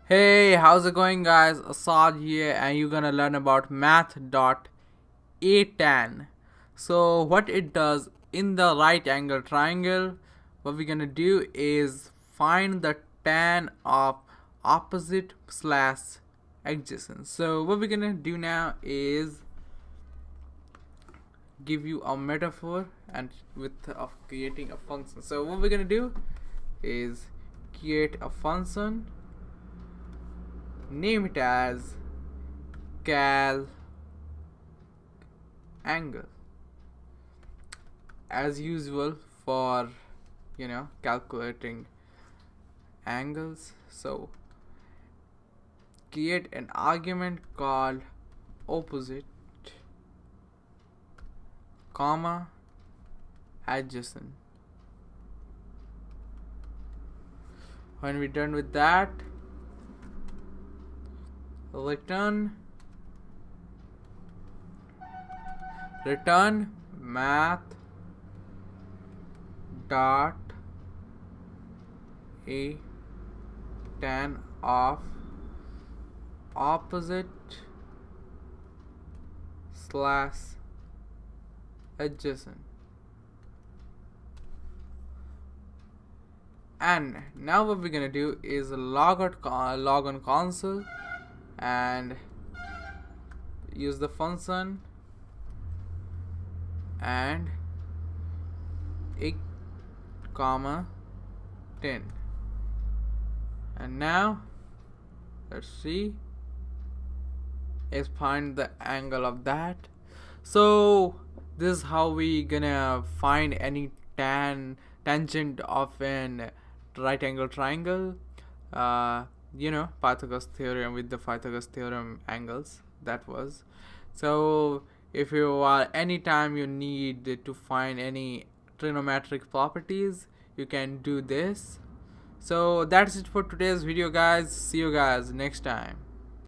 Hey, how's it going, guys? Assad here, and you're gonna learn about Math.atan. So, what it does in the right angle triangle, what we're gonna do is find the tan of opposite slash adjacent. So, what we're gonna do now is give you a metaphor and with of creating a function. So, what we're gonna do is create a function, name it as cal angle, as usual for calculating angles. So create an argument called opposite comma adjacent. When we're done with that, return math dot a tan of opposite slash adjacent. And now what we're gonna do is log on console and use the function and 8 comma 10. And now let's see, is find the angle of that. So this is how we gonna find any tangent of an right angle triangle. Pythagoras theorem, with the Pythagoras theorem angles, that was. So if you are anytime you need to find any trigonometric properties, you can do this. So that's it for today's video, guys. See you guys next time.